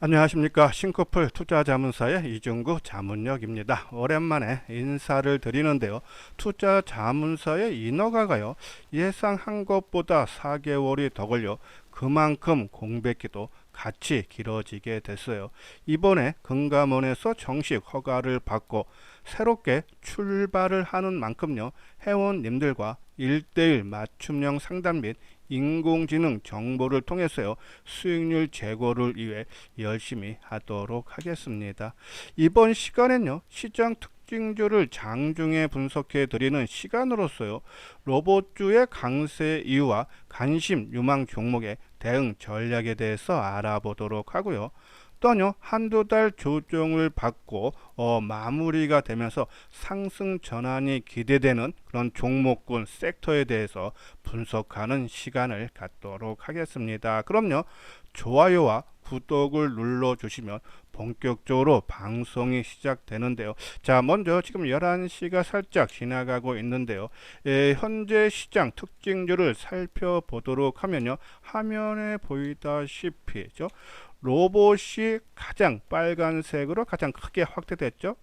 안녕하십니까. 싱커플 투자자문사의 이중구 자문역입니다. 오랜만에 인사를 드리는데요. 투자자문사의 인허가가요, 예상한 것보다 4개월이 더 걸려 그만큼 공백기도 같이 길어지게 됐어요. 이번에 금감원에서 정식 허가를 받고 새롭게 출발을 하는 만큼요, 회원님들과 1대1 맞춤형 상담 및 인공지능 정보를 통해서요, 수익률 제고를 위해 열심히 하도록 하겠습니다. 이번 시간엔요, 시장 특징주를 장중에 분석해 드리는 시간으로서요, 로봇주의 강세 이유와 관심 유망 종목의 대응 전략에 대해서 알아보도록 하고요. 또한요, 한두 달 조정을 받고 마무리가 되면서 상승 전환이 기대되는 그런 종목군 섹터에 대해서 분석하는 시간을 갖도록 하겠습니다. 그럼요, 좋아요와 구독을 눌러주시면 본격적으로 방송이 시작되는데요. 자, 먼저 지금 11시가 살짝 지나가고 있는데요. 현재 시장 특징들을 살펴보도록 하면요, 화면에 보이다시피 로봇이 가장 빨간색으로 가장 크게 확대됐죠.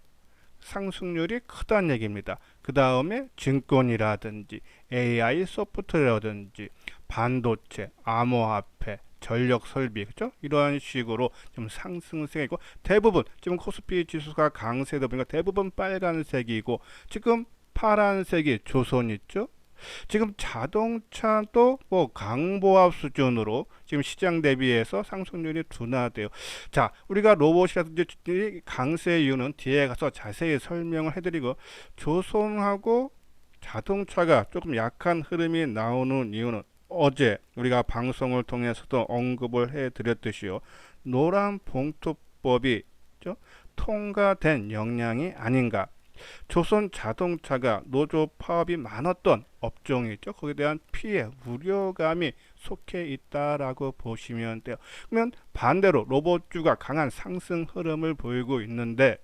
상승률이 크다는 얘기입니다. 그 다음에 증권이라든지 AI 소프트웨어라든지 반도체, 암호화폐, 전력 설비, 그죠? 이러한 식으로 좀 상승세이고, 대부분 지금 코스피 지수가 강세다 보니까 대부분 빨간색이고, 지금 파란색이 조선 있죠? 지금 자동차도 뭐 강보합 수준으로 지금 시장 대비해서 상승률이 둔화돼요. 자, 우리가 로봇이라든지 강세 이유는 뒤에 가서 자세히 설명을 해드리고, 조선하고 자동차가 조금 약한 흐름이 나오는 이유는 어제 우리가 방송을 통해서도 언급을 해드렸듯이요, 노란 봉투법이 통과된 영향이 아닌가. 조선 자동차가 노조 파업이 많았던 업종이죠. 거기에 대한 피해, 우려감이 속해 있다라고 보시면 돼요. 그러면 반대로 로봇주가 강한 상승 흐름을 보이고 있는데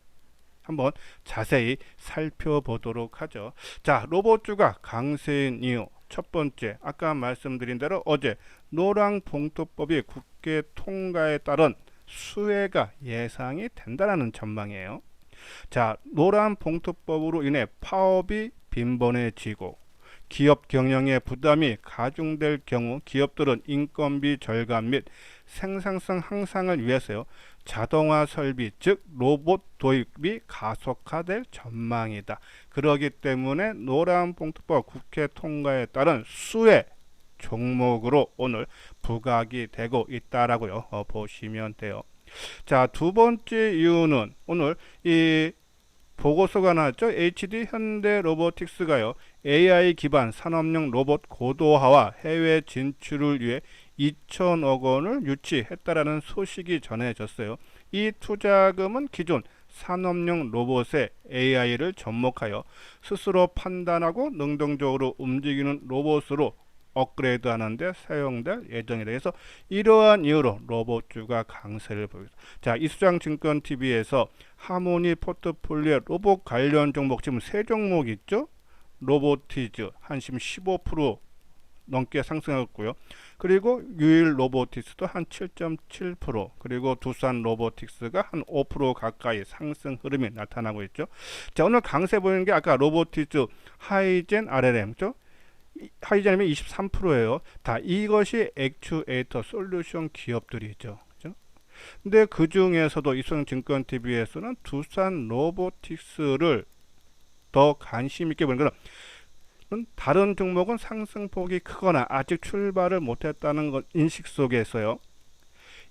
한번 자세히 살펴보도록 하죠. 자, 로봇주가 강세인 이유. 첫 번째, 아까 말씀드린 대로 어제 노랑봉투법이 국회 통과에 따른 수혜가 예상이 된다는 전망이에요. 자, 노란 봉투법으로 인해 파업이 빈번해지고 기업 경영에 부담이 가중될 경우 기업들은 인건비 절감 및 생산성 향상을 위해서요, 자동화 설비 즉 로봇 도입이 가속화될 전망이다. 그러기 때문에 노란 봉투법 국회 통과에 따른 수혜 종목으로 오늘 부각이 되고 있다라고요, 보시면 돼요. 자, 두 번째 이유는 오늘 이 보고서가 나왔죠. HD 현대 로보틱스가요, AI 기반 산업용 로봇 고도화와 해외 진출을 위해 2천억 원을 유치했다라는 소식이 전해졌어요. 이 투자금은 기존 산업용 로봇의 AI를 접목하여 스스로 판단하고 능동적으로 움직이는 로봇으로 업그레이드 하는데 사용될 예정이다. 그래서 이러한 이유로 로봇주가 강세를 보입니다. 자, 이수장증권TV에서 하모니 포트폴리오 로봇 관련 종목 지금 세 종목 있죠. 로보티즈 한심 15% 넘게 상승했고요. 그리고 유일 로보틱스도 한 7.7%, 그리고 두산 로보틱스가 한 5% 가까이 상승 흐름이 나타나고 있죠. 자, 오늘 강세 보이는 게 아까 로보티즈, 하이젠, RLM죠. 하이젠이 23%예요. 다 이것이 액추에이터 솔루션 기업들이죠. 그죠? 근데 그 중에서도 이수증권TV에서는 두산 로보틱스를 더 관심 있게 보는 거는, 다른 종목은 상승폭이 크거나 아직 출발을 못했다는 것 인식 속에서요,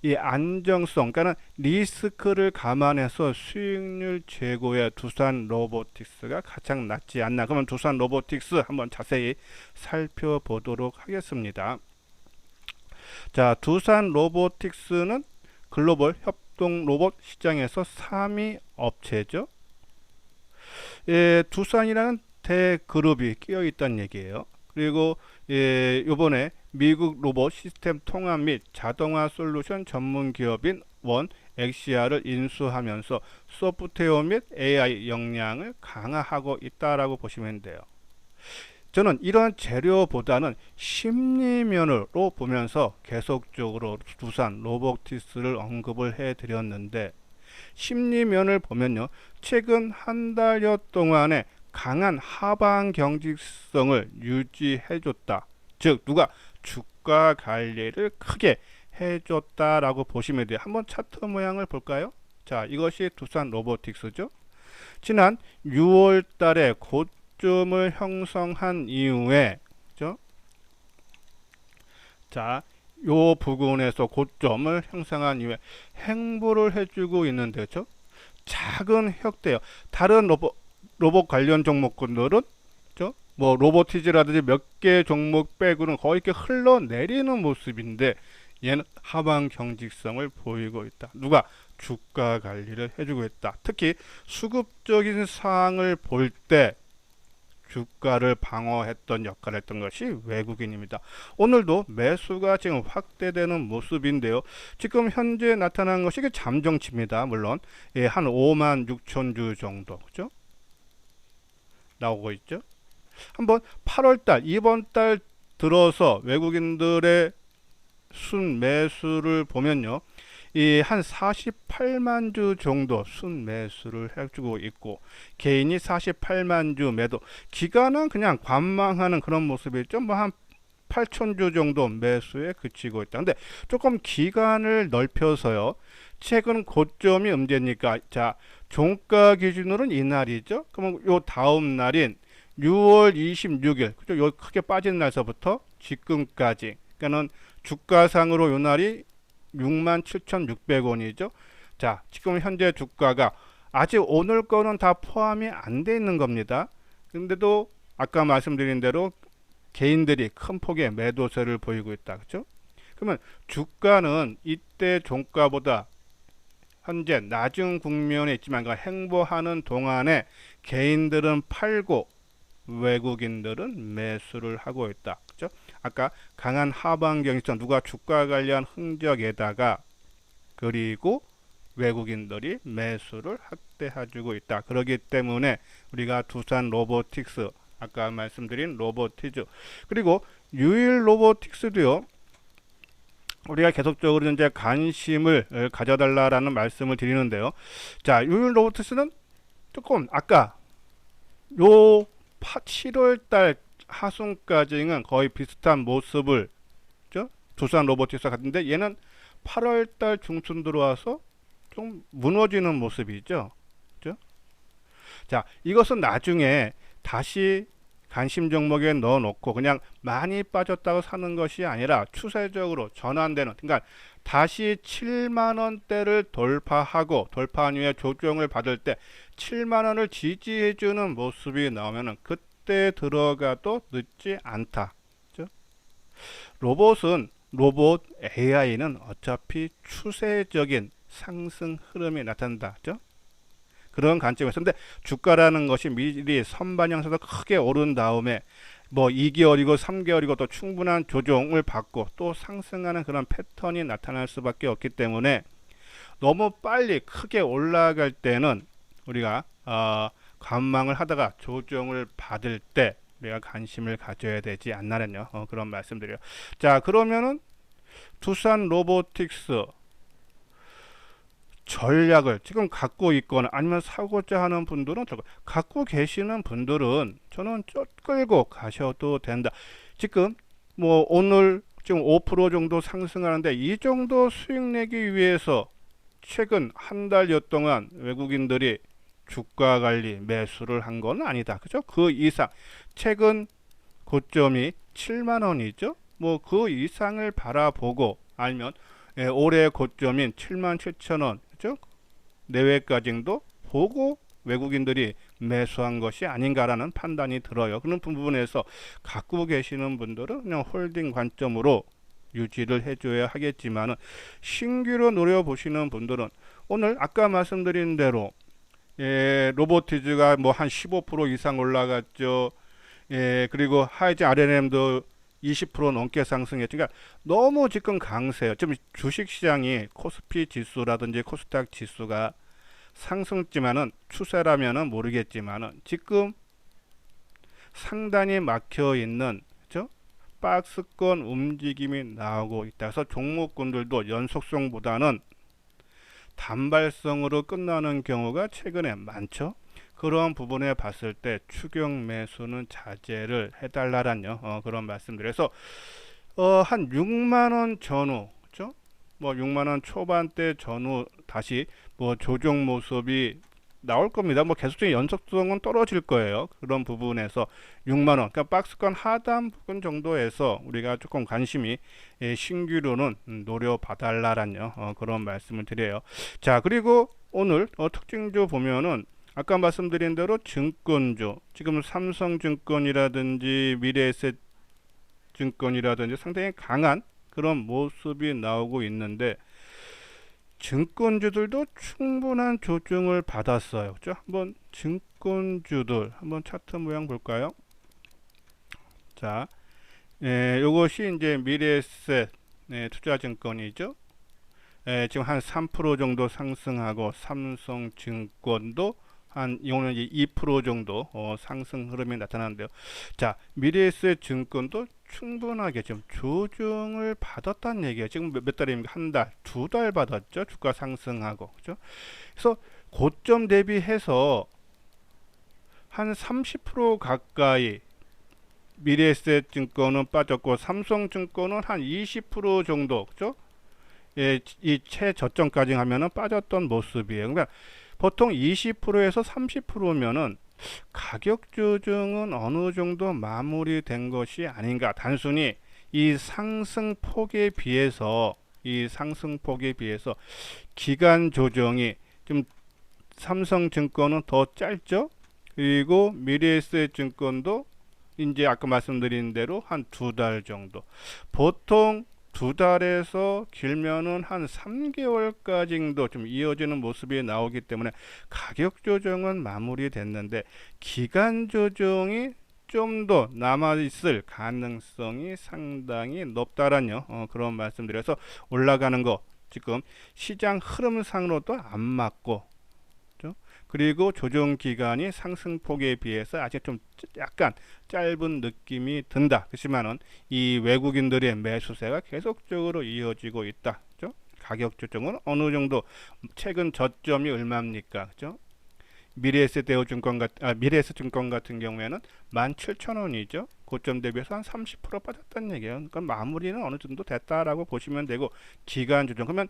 이 안정성, 그러니까 리스크를 감안해서 수익률 제고의 두산 로보틱스가 가장 낫지 않나. 그러면 두산 로보틱스 한번 자세히 살펴보도록 하겠습니다. 자, 두산 로보틱스는 글로벌 협동 로봇 시장에서 3위 업체죠. 두산이라는 대그룹이 끼어 있다는 얘기예요. 그리고 요번에 미국 로봇 시스템 통합 및 자동화 솔루션 전문 기업인 원 엑시아를 인수하면서 소프트웨어 및 AI 역량을 강화하고 있다라고 보시면 돼요. 저는 이런 재료보다는 심리면으로 보면서 계속적으로 두산 로보틱스를 언급을 해 드렸는데, 심리면을 보면요, 최근 한 달여 동안에 강한 하방 경직성을 유지해 줬다. 즉 누가 주가 관리를 크게 해줬다라고 보시면 돼요. 한번 차트 모양을 볼까요? 자, 이것이 두산 로보틱스죠. 지난 6월 달에 고점을 형성한 이후에, 그죠? 자, 요 부근에서 고점을 형성한 이후에 행보를 해주고 있는데, 그죠? 작은 혁대요. 다른 로봇 관련 종목군들은, 그죠? 뭐 로보티즈라든지 몇 개 종목 빼고는 거의 이렇게 흘러내리는 모습인데, 얘는 하방 경직성을 보이고 있다. 누가? 주가 관리를 해주고 있다. 특히 수급적인 사항을 볼 때 주가를 방어했던 역할을 했던 것이 외국인입니다. 오늘도 매수가 지금 확대되는 모습인데요. 지금 현재 나타난 것이 잠정치입니다. 물론 한 5만 6천 주 정도, 그죠? 나오고 있죠. 한번 8월 달, 이번 달 들어서 외국인들의 순매수를 보면요, 이 한 48만 주 정도 순매수를 해주고 있고, 개인이 48만 주 매도, 기간은 그냥 관망하는 그런 모습이죠. 뭐 한 8천 주 정도 매수에 그치고 있다. 근데 조금 기간을 넓혀서요, 최근 고점이 언제니까, 자, 종가 기준으로는 이날이죠. 그러면 요 다음 날인 6월 26일, 그죠? 요 크게 빠진 날서부터 지금까지, 그러니까는 주가상으로 요 날이 67,600원이죠. 자, 지금 현재 주가가 아직 오늘 거는 다 포함이 안 돼 있는 겁니다. 근데도 아까 말씀드린 대로 개인들이 큰 폭의 매도세를 보이고 있다. 그죠? 그러면 주가는 이때 종가보다 현재 낮은 국면에 있지만 행보하는 동안에 개인들은 팔고 외국인들은 매수를 하고 있다. 그죠? 아까 강한 하방 경직성, 누가 주가 관련 흔적에다가, 그리고 외국인들이 매수를 확대해주고 있다. 그렇기 때문에 우리가 두산 로보틱스, 아까 말씀드린 로보티즈, 그리고 유일 로보틱스도요, 우리가 계속적으로 이제 관심을 가져달라는 말씀을 드리는데요. 자, 유일 로보틱스는 조금 아까 요 7월 달 하순까지는 거의 비슷한 모습을, 그죠? 두산 로보틱스 같은데, 얘는 8월 달 중순 들어와서 좀 무너지는 모습이죠. 그죠? 자, 이것은 나중에 다시 관심 종목에 넣어놓고 그냥 많이 빠졌다고 사는 것이 아니라 추세적으로 전환되는, 그러니까 다시 7만 원대를 돌파하고 돌파한 이후에 조정을 받을 때 7만 원을 지지해주는 모습이 나오면은 그때 들어가도 늦지 않다. 그죠? 로봇 AI는 어차피 추세적인 상승 흐름이 나타난다. 그죠? 그런 관점에서. 근데 주가라는 것이 미리 선반영해서 크게 오른 다음에 뭐 2개월이고 3개월이고 또 충분한 조정을 받고 또 상승하는 그런 패턴이 나타날 수밖에 없기 때문에, 너무 빨리 크게 올라갈 때는 우리가 관망을 하다가 조정을 받을 때 우리가 관심을 가져야 되지 않나는요. 그런 말씀드려요. 자, 그러면은 두산 로보틱스 전략을 지금 갖고 있거나 아니면 사고자 하는 분들은, 갖고 계시는 분들은 저는 끌고 가셔도 된다. 지금 뭐 오늘 지금 5% 정도 상승하는데, 이 정도 수익 내기 위해서 최근 한 달여 동안 외국인들이 주가 관리 매수를 한 건 아니다. 그죠? 그 이상, 최근 고점이 7만 원이죠. 뭐 그 이상을 바라보고, 아니면 올해 고점인 7만 7천 원, 그죠? 내외까지도 보고 외국인들이 매수한 것이 아닌가라는 판단이 들어요. 그런 부분에서 갖고 계시는 분들은 그냥 홀딩 관점으로 유지를 해줘야 하겠지만, 신규로 노려보시는 분들은 오늘 아까 말씀드린 대로 로보티즈가 뭐 한 15% 이상 올라갔죠. 그리고 하이젠 RNM도 20% 넘게 상승했죠. 그러니까 너무 지금 강세요. 지금 주식시장이 코스피 지수라든지 코스닥 지수가 상승지만은 추세라면은 모르겠지만은 지금 상단이 막혀 있는, 그죠? 박스권 움직임이 나오고 있다. 그래서 종목군들도 연속성보다는 단발성으로 끝나는 경우가 최근에 많죠. 그런 부분에 봤을 때 추경 매수는 자제를 해달라는 그런 말씀드려서 한 6만 원 전후, 그죠? 뭐 6만 원 초반대 전후 다시 뭐 조정 모습이 나올 겁니다. 뭐 계속적인 연속성은 떨어질 거예요. 그런 부분에서 6만 원, 그러니까 박스권 하단 부분 정도에서 우리가 조금 관심이 신규로는 노려봐달라는 그런 말씀을 드려요. 자, 그리고 오늘 특징주 보면은 아까 말씀드린 대로 증권주, 지금 삼성증권이라든지 미래에셋증권이라든지 상당히 강한 그런 모습이 나오고 있는데 증권주들도 충분한 조정을 받았어요. 그죠? 한번 증권주들 한번 차트 모양 볼까요? 자, 요것이 이제 미래에셋 투자증권이죠. 지금 한 3% 정도 상승하고 삼성증권도 이거는 이제 2% 정도 상승 흐름이 나타나는데요. 자, 미래에셋 증권도 충분하게 지금 조정을 받았다는 얘기예요. 지금 몇 달입니까? 한 달, 두 달 받았죠. 주가 상승하고, 그죠? 그래서 고점 대비해서 한 30% 가까이 미래에셋 증권은 빠졌고 삼성증권은 한 20% 정도, 그죠? 이 최저점까지 하면은 빠졌던 모습이에요. 그러니까 보통 20%에서 30%면은 가격 조정은 어느 정도 마무리된 것이 아닌가. 단순히 이 상승폭에 비해서 기간 조정이 좀 삼성증권은 더 짧죠. 그리고 미래에셋 증권도 이제 아까 말씀드린 대로 한 두 달 정도. 보통 두 달에서 길면은 한 3개월까지도 좀 이어지는 모습이 나오기 때문에 가격 조정은 마무리됐는데 기간 조정이 좀 더 남아있을 가능성이 상당히 높다라는 그런 말씀드려서 올라가는 거 지금 시장 흐름상으로도 안 맞고, 그리고 조정 기간이 상승폭에 비해서 아직 좀 약간 짧은 느낌이 든다. 그렇지만은 이 외국인들의 매수세가 계속적으로 이어지고 있다. 그죠? 가격 조정은 어느 정도 최근 저점이 얼마입니까? 그죠? 미래에셋 증권 같은 경우에는 17,000원이죠. 고점 대비해서 한 30% 빠졌다는 얘기예요. 그러니까 마무리는 어느 정도 됐다라고 보시면 되고, 기간 조정 그러면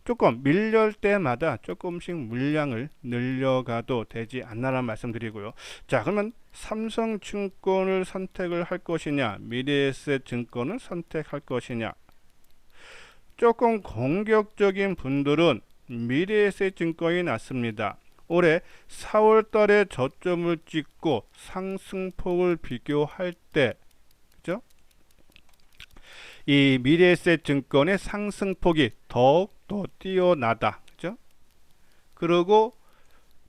조금 밀릴 때마다 조금씩 물량을 늘려가도 되지 않나라는 말씀드리고요. 자, 그러면 삼성증권을 선택을 할 것이냐, 미래에셋 증권을 선택할 것이냐. 조금 공격적인 분들은 미래에셋 증권이 낫습니다. 올해 4월 달에 저점을 찍고 상승폭을 비교할 때, 그죠? 이 미래에셋 증권의 상승폭이 더욱더 뛰어나다. 그죠? 그리고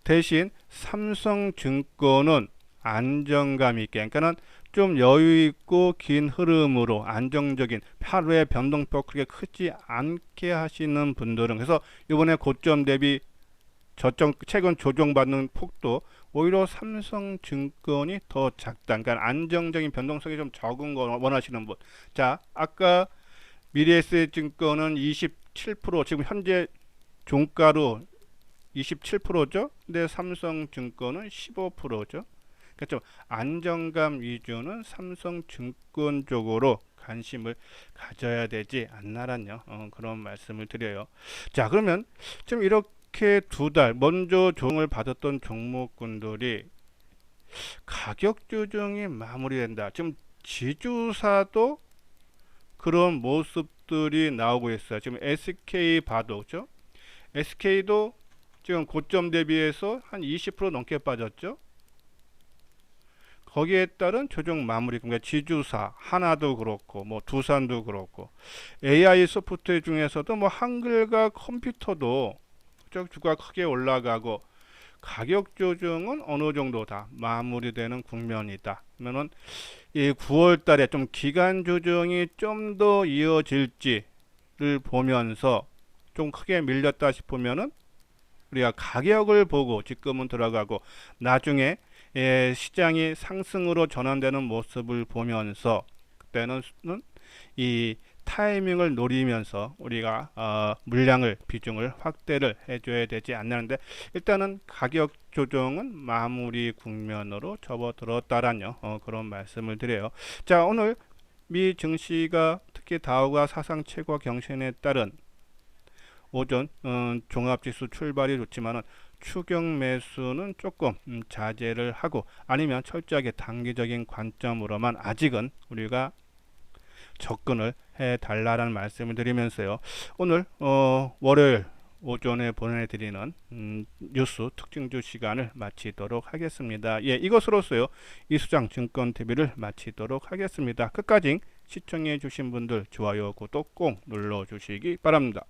대신 삼성증권은 안정감 있게, 그러니까는 좀 여유 있고 긴 흐름으로 안정적인, 하루의 변동폭 크게 크지 않게 하시는 분들은, 그래서 이번에 고점 대비 저점 최근 조정받는 폭도 오히려 삼성증권이 더 작다. 그러니까 안정적인 변동성이 좀 적은 거 원하시는 분. 자, 아까 미래에셋 증권은 27%, 지금 현재 종가로 27%죠. 근데 삼성증권은 15%죠. 그러니까 좀 안정감 위주는 삼성증권 쪽으로 관심을 가져야 되지 않나라는 그런 말씀을 드려요. 자, 그러면 좀 이렇게 두 달 먼저 조정을 받았던 종목군들이 가격 조정이 마무리된다. 지금 지주사도 그런 모습들이 나오고 있어요. 지금 SK 봐도, 그죠? SK도 지금 고점 대비해서 한 20% 넘게 빠졌죠. 거기에 따른 조정 마무리, 그러니까 지주사 하나도 그렇고 뭐 두산도 그렇고 AI 소프트웨어 중에서도 뭐 한글과 컴퓨터도 주가 크게 올라가고 가격 조정은 어느 정도 다 마무리되는 국면이다. 그러면은 이 9월 달에 좀 기간 조정이 좀 더 이어질지를 보면서 좀 크게 밀렸다 싶으면은 우리가 가격을 보고 지금은 들어가고 나중에 시장이 상승으로 전환되는 모습을 보면서 그때는 이 타이밍을 노리면서 우리가 물량을 비중을 확대를 해줘야 되지 않는데, 일단은 가격 조정은 마무리 국면으로 접어들었다라는 그런 말씀을 드려요. 자, 오늘 미 증시가 특히 다우가 사상 최고 경신에 따른 오전 종합지수 출발이 좋지만은 추경 매수는 조금 자제를 하고, 아니면 철저하게 단기적인 관점으로만 아직은 우리가 접근을 해 달라라는 말씀을 드리면서요. 오늘 월요일 오전에 보내드리는 뉴스 특징주 시간을 마치도록 하겠습니다. 예, 이것으로서요 이수장 증권 TV를 마치도록 하겠습니다. 끝까지 시청해 주신 분들 좋아요, 구독 꼭 눌러 주시기 바랍니다.